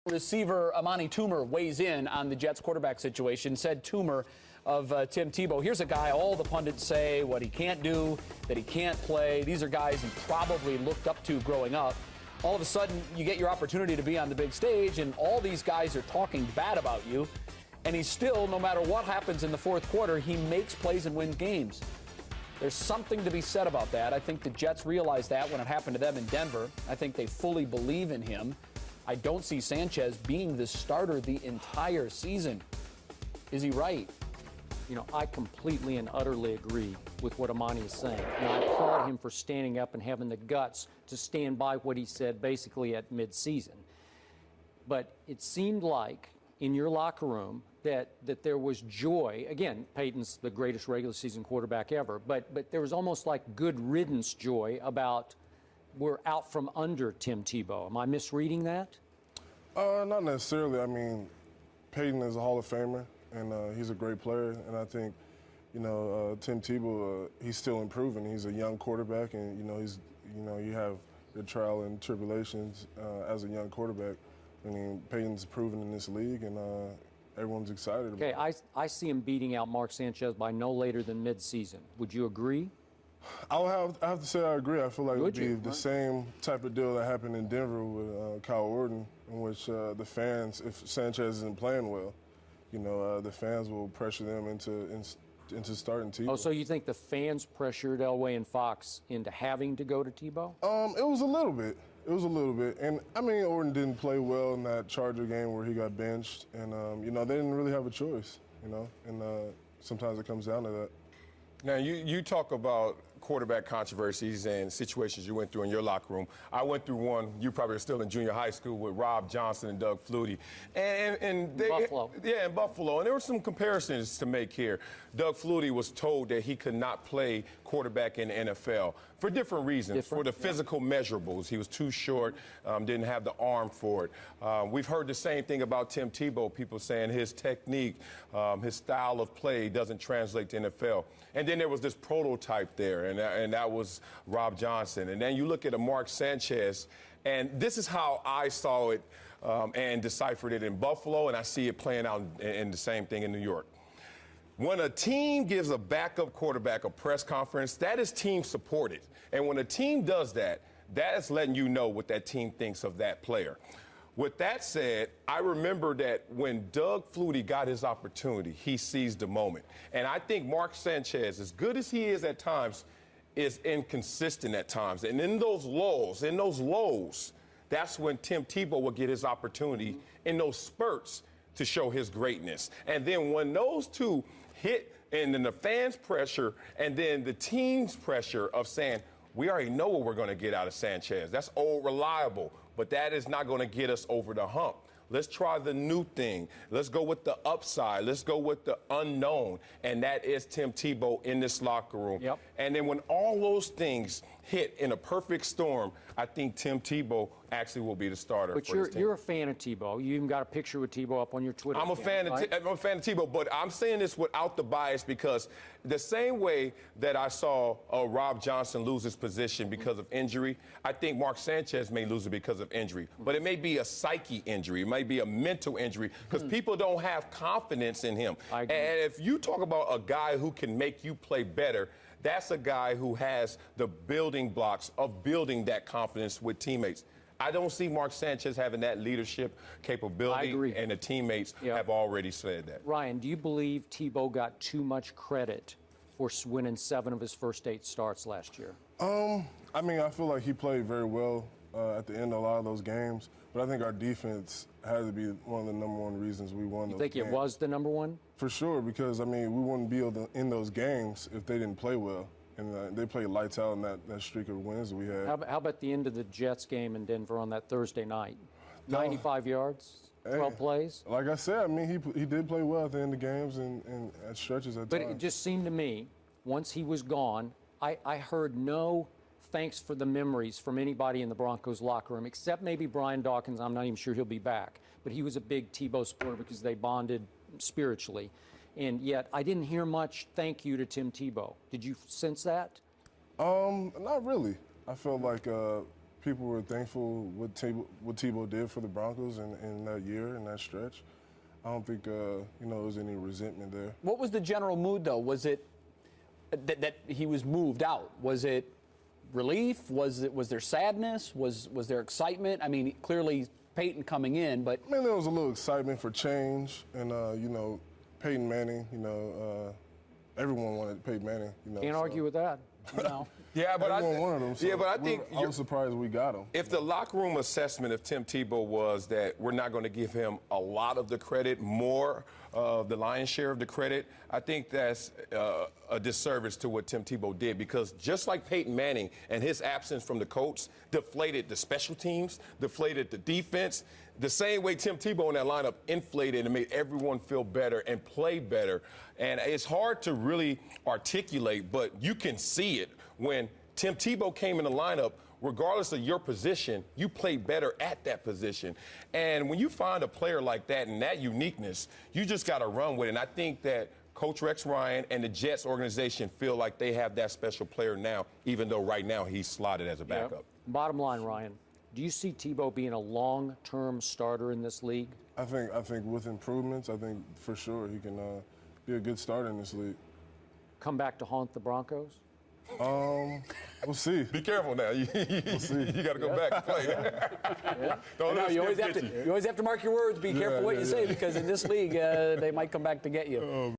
Receiver Amani Toomer weighs in on the Jets quarterback situation. Said Toomer of Tim Tebow, here's a guy all the pundits say what he can't do, that he can't play. These are guys he probably looked up to growing up. All of a sudden, you get your opportunity to be on the big stage, and all these guys are talking bad about you. And he still, no matter what happens in the fourth quarter, he makes plays and wins games. There's something to be said about that. I think the Jets realized that when it happened to them in Denver. I think they fully believe in him. I don't see Sanchez being the starter the entire season. Is he right? You know, I completely and utterly agree with what Amani is saying. And I applaud him for standing up and having the guts to stand by what he said basically at midseason. But it seemed like in your locker room that there was joy. Again, Peyton's the greatest regular season quarterback ever, but there was almost like good riddance joy about we're out from under Tim Tebow. Am I misreading that? Not necessarily. I mean, Peyton is a Hall of Famer, and he's a great player. And I think, Tim Tebow, he's still improving. He's a young quarterback, and you have the trial and tribulations as a young quarterback. I mean, Peyton's proven in this league, and everyone's excited about it. Okay, I see him beating out Mark Sanchez by no later than midseason. Would you agree? I have to say I agree. I feel like it would be the same type of deal that happened in Denver with Kyle Orton, in which the fans, if Sanchez isn't playing well, the fans will pressure them into starting Tebow. Oh, so you think the fans pressured Elway and Fox into having to go to Tebow? It was a little bit. It was a little bit. And, I mean, Orton didn't play well in that Charger game where he got benched. And, they didn't really have a choice, and sometimes it comes down to that. Now, you talk about quarterback controversies and situations you went through in your locker room. I went through one, you probably were still in junior high school, with Rob Johnson and Doug Flutie. And they, Buffalo. Yeah, in Buffalo. And there were some comparisons to make here. Doug Flutie was told that he could not play quarterback in the NFL for different reasons. For the physical measurables. He was too short, didn't have the arm for it. We've heard the same thing about Tim Tebow, people saying his technique, his style of play doesn't translate to NFL. And then there was this prototype there, and that was Rob Johnson. And then you look at a Mark Sanchez, and this is how I saw it and deciphered it in Buffalo, and I see it playing out in the same thing in New York. When a team gives a backup quarterback a press conference, that is team supported. And when a team does that, that is letting you know what that team thinks of that player. With that said, I remember that when Doug Flutie got his opportunity, he seized the moment. And I think Mark Sanchez, as good as he is at times, is inconsistent at times. And in those lows, that's when Tim Tebow will get his opportunity in those spurts to show his greatness. And then when those two hit, and then the fans' pressure and then the team's pressure of saying, we already know what we're going to get out of Sanchez. That's old, reliable, but that is not going to get us over the hump. Let's try the new thing. Let's go with the upside. Let's go with the unknown, and that is Tim Tebow in this locker room. Yep. And then when all those things hit in a perfect storm, I think Tim Tebow actually will be the starter. But for his team. You're a fan of Tebow. You even got a picture with Tebow up on your Twitter. I'm a fan of Tebow, but I'm saying this without the bias because the same way that I saw Rob Johnson lose his position because of injury, I think Mark Sanchez may lose it because of injury. But it may be a psyche injury. It might be a mental injury because people don't have confidence in him. I agree. And if you talk about a guy who can make you play better, that's a guy who has the building blocks of building that confidence with teammates. I don't see Mark Sanchez having that leadership capability. I agree. And the teammates have already said that. Ryan, do you believe Tebow got too much credit for winning 7 of his first 8 starts last year? I mean, I feel like he played very well at the end of a lot of those games, but I think our defense had to be one of the number one reasons we won those games. You think it was the number one? For sure, because, I mean, we wouldn't be able to end those games if they didn't play well. And they played lights out in that streak of wins that we had. How about the end of the Jets game in Denver on that Thursday night? 95 yards, 12 plays? Like I said, I mean, he did play well at the end of games and at stretches at times. But it just seemed to me, once he was gone, I heard no thanks for the memories from anybody in the Broncos locker room, except maybe Brian Dawkins. I'm not even sure he'll be back. But he was a big Tebow supporter because they bonded spiritually. And yet, I didn't hear much thank you to Tim Tebow. Did you sense that? Not really. I felt like, people were thankful what Tebow did for the Broncos in that year, in that stretch. I don't think, there was any resentment there. What was the general mood, though? Was it that he was moved out? Was it relief? Was there sadness? Was there excitement? I mean, clearly Peyton coming in, but I mean, there was a little excitement for change, and Peyton Manning. Everyone wanted Peyton Manning. Can't argue with that. no. Yeah, but Everyone wanted him. So yeah, but I think I was surprised we got him. if the locker room assessment of Tim Tebow was that we're not going to give him a lot of the credit, more of the lion's share of the credit, I think that's a disservice to what Tim Tebow did, because just like Peyton Manning and his absence from the Colts deflated the special teams, deflated the defense, the same way Tim Tebow in that lineup inflated and made everyone feel better and play better. And it's hard to really articulate, but you can see it. When Tim Tebow came in the lineup, regardless of your position, you play better at that position. And when you find a player like that and that uniqueness, you just got to run with it. And I think that Coach Rex Ryan and the Jets organization feel like they have that special player now, even though right now he's slotted as a backup. Yep. Bottom line, Ryan, do you see Tebow being a long-term starter in this league? I think with improvements, I think for sure he can be a good starter in this league. Come back to haunt the Broncos? We'll see. Be careful now. You got to go back and play. Don't No, let us you get always have to mark your words. Be careful what you say, because in this league, they might come back to get you.